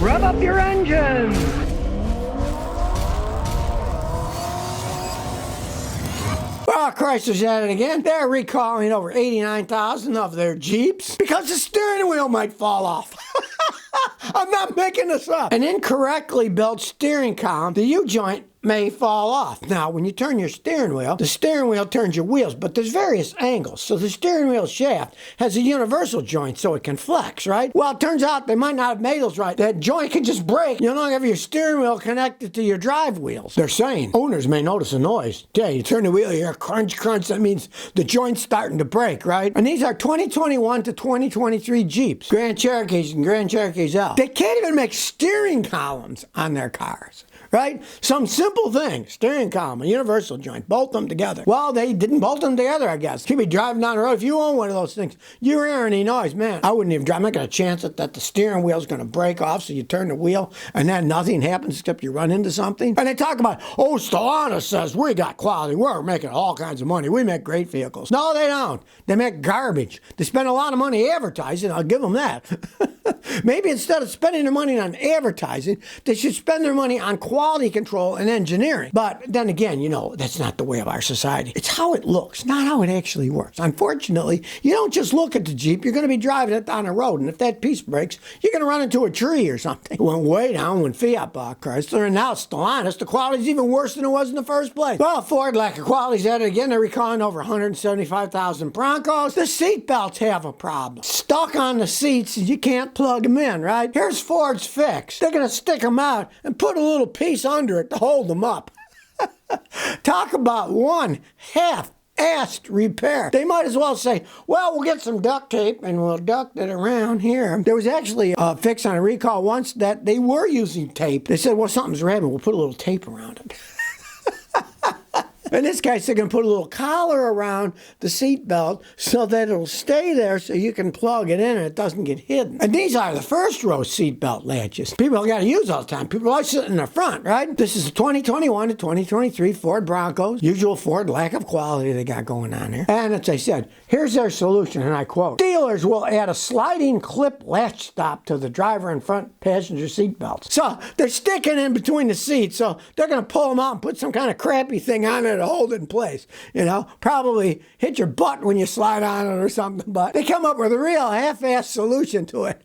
Rev up your engines! Well, Chrysler's at it again. They're recalling over 89,000 of their Jeeps because the steering wheel might fall off. I'm not making this up. An incorrectly built steering column, the U-joint, may fall off. Now, when you turn your steering wheel, the steering wheel turns your wheels, but there's various angles. So the steering wheel shaft has a universal joint so it can flex, right? Well, it turns out they might not have made those right. That joint can just break. You no longer have your steering wheel connected to your drive wheels. They're saying owners may notice a noise. Yeah, you turn the wheel, you hear crunch, crunch. That means the joint's starting to break, right? And these are 2021 to 2023 Jeeps, Grand Cherokees and Grand Cherokees L. They can't even make steering columns on their cars. Right? Some simple thing, steering column, a universal joint, bolt them together. Well, they didn't bolt them together, I guess. You'd be driving down the road. If you own one of those things, you hear any noise, man, I wouldn't even drive. I'm not going to chance it that the steering wheel's going to break off, so you turn the wheel, and then nothing happens except you run into something. And they talk about, oh, Stellantis says we got quality. We're making all kinds of money. We make great vehicles. No, they don't. They make garbage. They spend a lot of money advertising. I'll give them that. Maybe instead of spending their money on advertising, they should spend their money on quality control and engineering. But then again, you know, that's not the way of our society. It's how it looks, not how it actually works. Unfortunately, you don't just look at the Jeep. You're going to be driving it down the road, and if that piece breaks, you're going to run into a tree or something. It went way down when Fiat bought Chrysler, and now Stellantis, the quality's even worse than it was in the first place. Well, Ford, lack of quality's at it again. They're recalling over 175,000 Broncos. The seat belts have a problem. Stuck on the seats, you can't plug them in, right? Here's Ford's fix. They're going to stick them out and put a little piece under it to hold them up. Talk about one half-assed repair. They might as well say, well, we'll get some duct tape and we'll duct it around here. There was actually a fix on a recall once that they were using tape. They said, well, something's wrong. We'll put a little tape around it. In this case, they're going to put a little collar around the seat belt so that it'll stay there so you can plug it in and it doesn't get hidden. And these are the first row seat belt latches. People got to use all the time. People are sitting in the front, right? This is the 2021 to 2023 Ford Broncos. Usual Ford lack of quality they got going on here. And as I said, here's their solution, and I quote, dealers will add a sliding clip latch stop to the driver and front passenger seat belts. So they're sticking in between the seats, so they're going to pull them out and put some kind of crappy thing on it to hold it in place. You know, probably hit your butt when you slide on it or something, but they come up with a real half-assed solution to it.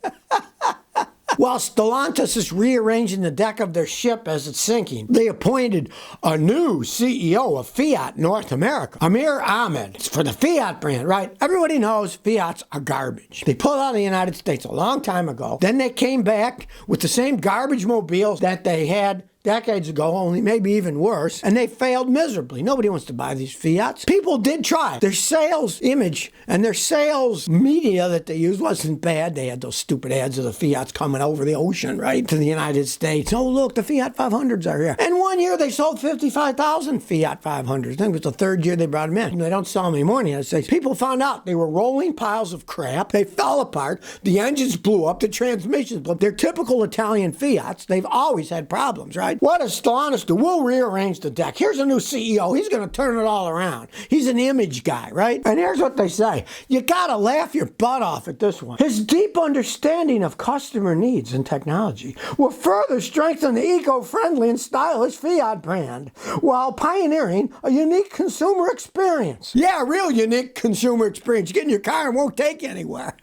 While Stellantis is rearranging the deck of their ship as it's sinking, they appointed a new CEO of Fiat North America, Amir Ahmed. It's for the Fiat brand, right? Everybody knows Fiats are garbage. They pulled out of the United States a long time ago. Then they came back with the same garbage mobiles that they had decades ago, only maybe even worse, and they failed miserably. Nobody wants to buy these Fiats. People did try. Their sales image and their sales media that they used wasn't bad. They had those stupid ads of the Fiats coming over the ocean, right, to the United States. Oh, look, the Fiat 500s are here. And one year they sold 55,000 Fiat 500s. I think it was the third year they brought them in. They don't sell them anymore in the United States. People found out they were rolling piles of crap. They fell apart. The engines blew up. The transmissions blew up. They're typical Italian Fiats. They've always had problems, right? What does Stellantis do? We'll rearrange the deck. Here's a new CEO. He's going to turn it all around. He's an image guy, right? And here's what they say. You got to laugh your butt off at this one. His deep understanding of customer needs and technology will further strengthen the eco-friendly and stylish Fiat brand while pioneering a unique consumer experience. Yeah, a real unique consumer experience. You get in your car and won't take you anywhere.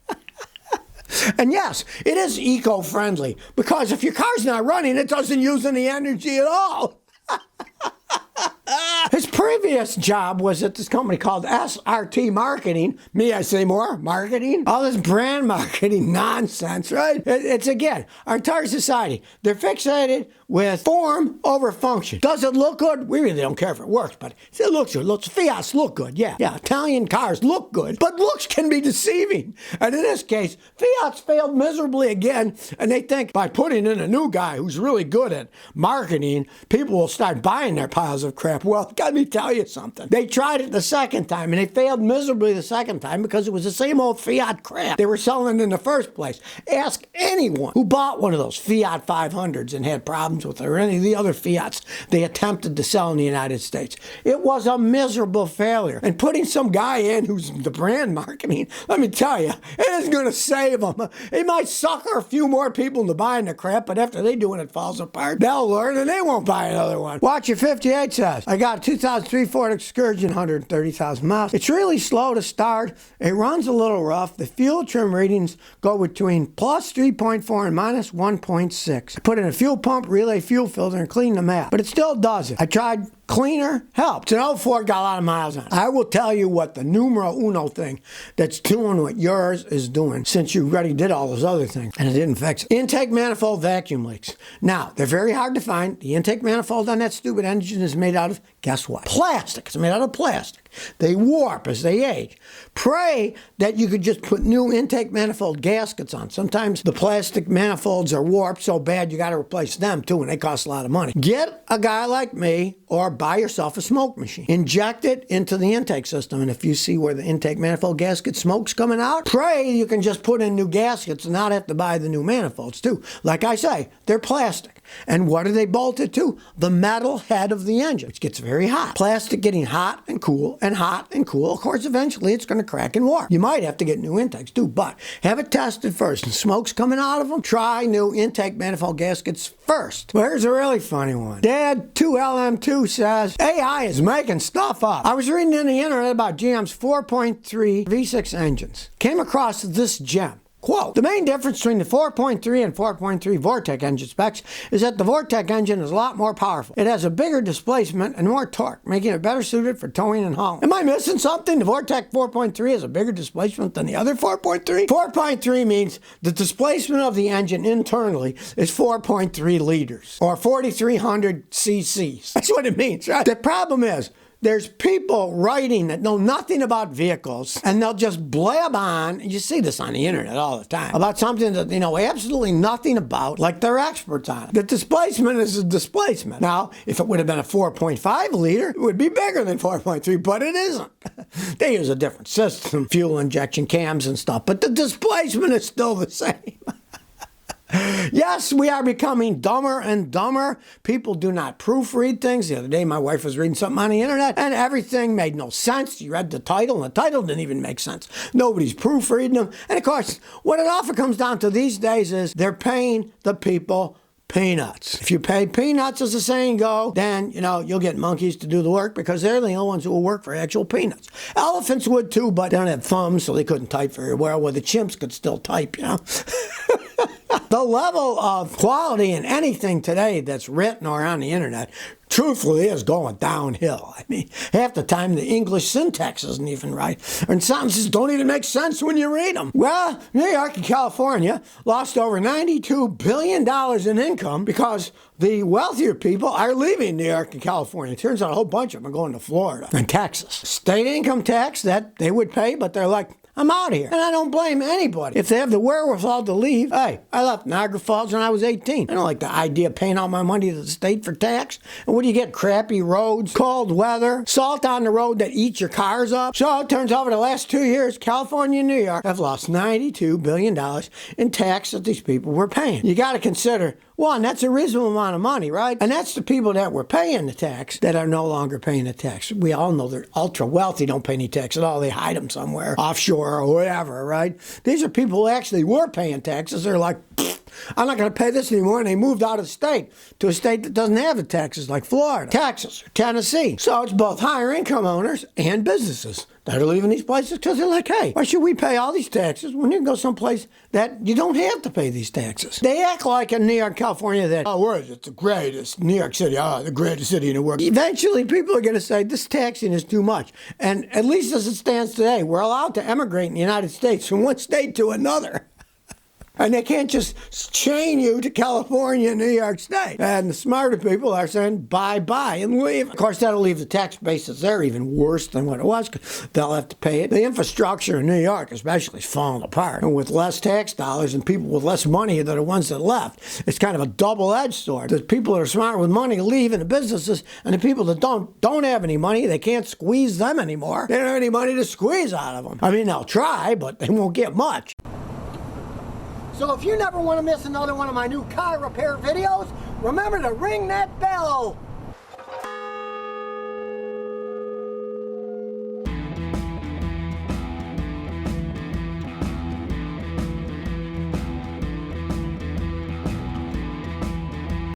And yes, it is eco-friendly because if your car's not running, it doesn't use any energy at all. His previous job was at this company called SRT Marketing. Me, I say more, marketing. All this brand marketing nonsense, right? It's again, our entire society, they're fixated with form over function. Does it look good? We really don't care if it works, but it looks good. Fiats look good, yeah. Italian cars look good, but looks can be deceiving. And in this case, Fiat's failed miserably again, and they think by putting in a new guy who's really good at marketing, people will start buying their piles of crap. Well, got me tell you something. They tried it the second time, and they failed miserably the second time because it was the same old Fiat crap they were selling in the first place. Ask anyone who bought one of those Fiat 500s and had problems with it, or any of the other Fiats they attempted to sell in the United States. It was a miserable failure. And putting some guy in who's the brand marketing, let me tell you, it isn't going to save them. It might sucker a few more people into buying the crap, but after they do it, it falls apart. They'll learn and they won't buy another one. Watch your 58 says, I got a 2003 Ford Excursion, 130,000 miles. It's really slow to start. It runs a little rough. The fuel trim readings go between plus 3.4 and minus 1.6. I put in a fuel pump, relay fuel filter, and clean the map, but it still does it. I tried cleaner, helped. It's an old Ford, got a lot of miles on it. I will tell you what the numero uno thing that's doing what yours is doing, since you already did all those other things, and it didn't fix it. Intake manifold vacuum leaks. Now, they're very hard to find. The intake manifold on that stupid engine is made out of, guess what? Plastic. It's made out of plastic. They warp as they age. Pray that you could just put new intake manifold gaskets on. Sometimes the plastic manifolds are warped so bad you got to replace them too, and they cost a lot of money. Get a guy like me, or buy yourself a smoke machine. Inject it into the intake system, and if you see where the intake manifold gasket smoke's coming out, pray you can just put in new gaskets and not have to buy the new manifolds too. Like I say, they're plastic. And what are they bolted to? The metal head of the engine, which gets very hot. Plastic getting hot and cool and hot and cool. Of course, eventually it's going to crack and warp. You might have to get new intakes too, but have it tested first. And smoke's coming out of them, try new intake manifold gaskets first. Well, here's a really funny one. Dad2LM2 says, AI is making stuff up. I was reading in the internet about GM's 4.3 V6 engines. Came across this gem. Quote, the main difference between the 4.3 and 4.3 Vortec engine specs is that the Vortec engine is a lot more powerful. It has a bigger displacement and more torque, making it better suited for towing and hauling. Am I missing something? The Vortec 4.3 has a bigger displacement than the other 4.3? 4.3 means the displacement of the engine internally is 4.3 liters, or 4,300 cc's. That's what it means, right? The problem is, there's people writing that know nothing about vehicles, and they'll just blab on, and you see this on the internet all the time, about something that they know absolutely nothing about, like they're experts on it. The displacement is a displacement. Now, if it would have been a 4.5 liter, it would be bigger than 4.3, but it isn't. They use a different system, fuel injection cams and stuff, but the displacement is still the same. Yes, we are becoming dumber and dumber. People do not proofread things. The other day, my wife was reading something on the internet, and everything made no sense. You read the title, and the title didn't even make sense. Nobody's proofreading them. And of course, what it often comes down to these days is they're paying the people peanuts. If you pay peanuts, as the saying go, then, you'll get monkeys to do the work, because they're the only ones who will work for actual peanuts. Elephants would too, but they don't have thumbs, so they couldn't type very well, where the chimps could still type, The level of quality in anything today that's written or on the internet, truthfully, is going downhill. I mean, half the time the English syntax isn't even right, and sentences don't even make sense when you read them. Well, New York and California lost over $92 billion in income because the wealthier people are leaving New York and California. It turns out a whole bunch of them are going to Florida and Texas. State income tax that they would pay, but they're like, I'm out of here. And I don't blame anybody. If they have the wherewithal to leave, hey, I left Niagara Falls when I was 18. I don't like the idea of paying all my money to the state for tax. And what do you get? Crappy roads, cold weather, salt on the road that eats your cars up. So it turns out over the last 2 years, California and New York have lost $92 billion in tax that these people were paying. You got to consider, one, that's a reasonable amount of money, right? And that's the people that were paying the tax that are no longer paying the tax. We all know they're ultra wealthy, don't pay any tax at all. They hide them somewhere, offshore or whatever, right? These are people who actually were paying taxes. They're like, I'm not going to pay this anymore. And they moved out of the state to a state that doesn't have the taxes, like Florida, Texas, or Tennessee. So it's both higher income owners and businesses that are leaving these places because they're like, hey, why should we pay all these taxes when you can go someplace that you don't have to pay these taxes? They act like in New York, California, that, it's the greatest, New York City, the greatest city in the world. Eventually, people are going to say, this taxing is too much. And at least as it stands today, we're allowed to emigrate in the United States from one state to another. And they can't just chain you to California and New York State. And the smarter people are saying bye-bye and leave. Of course, that'll leave the tax basis there even worse than what it was. They'll have to pay it. The infrastructure in New York especially is falling apart. And with less tax dollars and people with less money that are the ones that left, it's kind of a double-edged sword. The people that are smart with money leave in the businesses, and the people that don't have any money, they can't squeeze them anymore. They don't have any money to squeeze out of them. I mean, they'll try, but they won't get much. So if you never want to miss another one of my new car repair videos, remember to ring that bell.